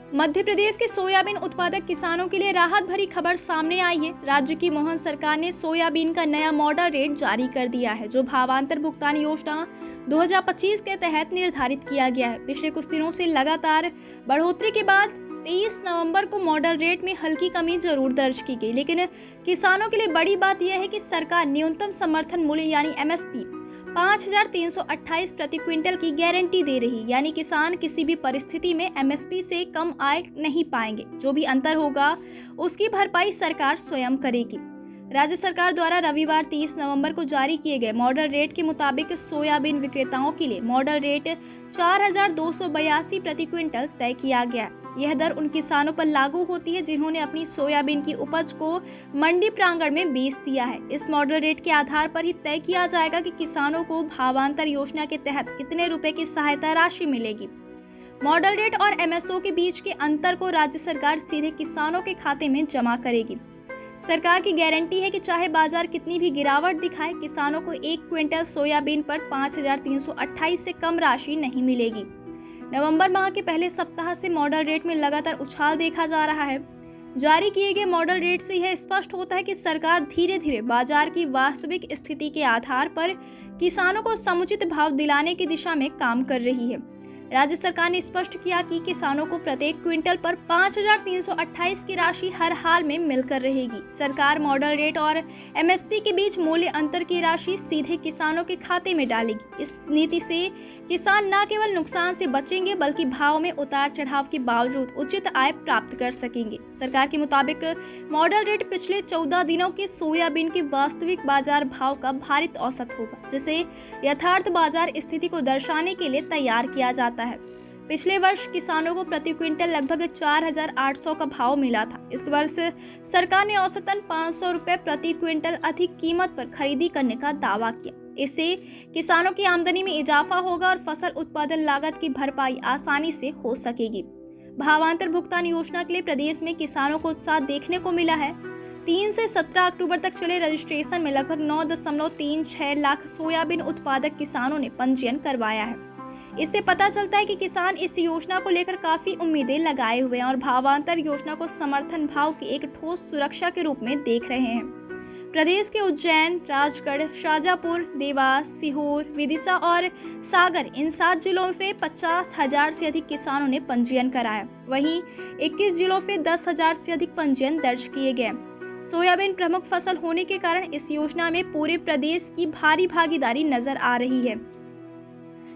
मध्य प्रदेश के सोयाबीन उत्पादक किसानों के लिए राहत भरी खबर सामने आई है। राज्य की मोहन सरकार ने सोयाबीन का नया मॉडल रेट जारी कर दिया है, जो भावांतर भुगतान योजना 2025 के तहत निर्धारित किया गया है। पिछले कुछ दिनों से लगातार बढ़ोतरी के बाद 23 नवंबर को मॉडल रेट में हल्की कमी जरूर दर्ज की गई, लेकिन किसानों के लिए बड़ी बात यह है कि सरकार न्यूनतम समर्थन मूल्य यानी MSP 5,328 प्रति क्विंटल की गारंटी दे रही, यानी किसान किसी भी परिस्थिति में MSP से कम आय नहीं पाएंगे। जो भी अंतर होगा उसकी भरपाई सरकार स्वयं करेगी। राज्य सरकार द्वारा रविवार 30 नवंबर को जारी किए गए मॉडल रेट के मुताबिक सोयाबीन विक्रेताओं के लिए मॉडल रेट 4,282 प्रति क्विंटल तय किया गया। यह दर उन किसानों पर लागू होती है जिन्होंने अपनी सोयाबीन की उपज को मंडी प्रांगण में बेच दिया है। इस मॉडल रेट के आधार पर ही तय किया जाएगा कि किसानों को भावांतर योजना के तहत कितने रुपए की सहायता राशि मिलेगी। मॉडल रेट और MSO के बीच के अंतर को राज्य सरकार सीधे किसानों के खाते में जमा करेगी। सरकार की गारंटी है कि चाहे बाजार कितनी भी गिरावट दिखाए, किसानों को 1 क्विंटल सोयाबीन पर 5,328 से कम राशि नहीं मिलेगी। नवंबर माह के पहले सप्ताह से मॉडल रेट में लगातार उछाल देखा जा रहा है। जारी किए गए मॉडल रेट से यह स्पष्ट होता है कि सरकार धीरे धीरे बाजार की वास्तविक स्थिति के आधार पर किसानों को समुचित भाव दिलाने की दिशा में काम कर रही है। राज्य सरकार ने स्पष्ट किया कि किसानों को प्रत्येक क्विंटल पर 5,328 की राशि हर हाल में मिलकर रहेगी। सरकार मॉडल रेट और MSP के बीच मूल्य अंतर की राशि सीधे किसानों के खाते में डालेगी। इस नीति से किसान न केवल नुकसान से बचेंगे बल्कि भाव में उतार चढ़ाव के बावजूद उचित आय प्राप्त कर सकेंगे। सरकार के मुताबिक मॉडल रेट पिछले 14 दिनों के सोयाबीन के वास्तविक बाजार भाव का भारित औसत होगा, जिसे यथार्थ बाजार स्थिति को दर्शाने के लिए तैयार किया जाता है। पिछले वर्ष किसानों को प्रति क्विंटल लगभग 4,800 का भाव मिला था। इस वर्ष सरकार ने औसतन 500 रुपए प्रति क्विंटल अधिक कीमत पर खरीदी करने का दावा किया। इससे किसानों की आमदनी में इजाफा होगा और फसल उत्पादन लागत की भरपाई आसानी से हो सकेगी। भावांतर भुगतान योजना के लिए प्रदेश में किसानों को उत्साह देखने को मिला है। 3 से 17 अक्टूबर तक चले रजिस्ट्रेशन में लगभग 9.36 लाख सोयाबीन उत्पादक किसानों ने पंजीयन करवाया है। इससे पता चलता है कि किसान इस योजना को लेकर काफी उम्मीदें लगाए हुए हैं और भावांतर योजना को समर्थन भाव की एक ठोस सुरक्षा के रूप में देख रहे हैं। प्रदेश के उज्जैन, राजगढ़, शाजापुर, देवास, सीहोर, विदिशा और सागर इन 7 जिलों में 50,000 से अधिक किसानों ने पंजीयन कराया। वहीं 21 जिलों में 10,000 से अधिक पंजीयन दर्ज किए गए। सोयाबीन प्रमुख फसल होने के कारण इस योजना में पूरे प्रदेश की भारी भागीदारी नजर आ रही है।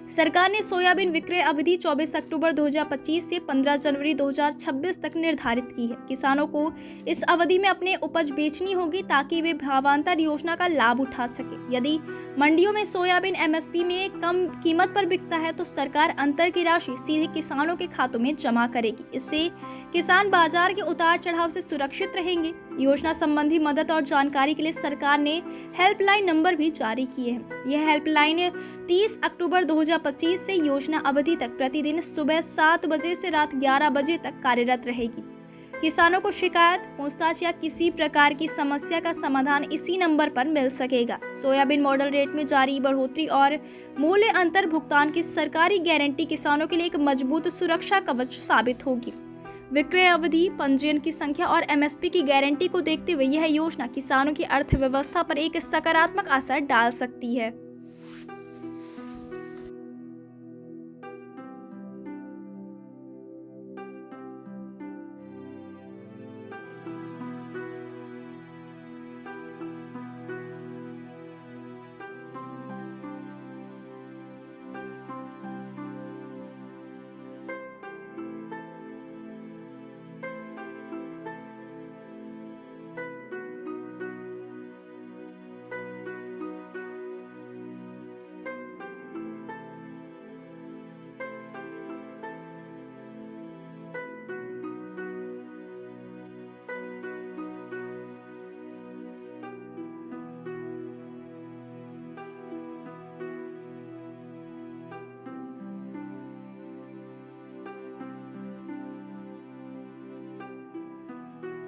सरकार ने सोयाबीन विक्रय अवधि 24 अक्टूबर 2025 से 15 जनवरी 2026 तक निर्धारित की है। किसानों को इस अवधि में अपने उपज बेचनी होगी ताकि वे भावांतर योजना का लाभ उठा सके। यदि मंडियों में सोयाबीन MSP में कम कीमत पर बिकता है तो सरकार अंतर की राशि सीधे किसानों के खातों में जमा करेगी। इससे किसान बाजार के उतार चढ़ाव से सुरक्षित रहेंगे। योजना संबंधी मदद और जानकारी के लिए सरकार ने हेल्पलाइन नंबर भी जारी किए हैं। यह हेल्पलाइन 30 अक्टूबर 2025 से योजना अवधि तक प्रतिदिन सुबह 7 बजे से रात 11 बजे तक कार्यरत रहेगी। किसानों को शिकायत, पूछताछ या किसी प्रकार की समस्या का समाधान इसी नंबर पर मिल सकेगा। सोयाबीन मॉडल रेट में जारी बढ़ोतरी और मूल्य अंतर भुगतान की सरकारी गारंटी किसानों के लिए एक मजबूत सुरक्षा कवच साबित होगी। विक्रय अवधि, पंजीयन की संख्या और MSP की गारंटी को देखते हुए यह योजना किसानों की अर्थव्यवस्था पर एक सकारात्मक असर डाल सकती है।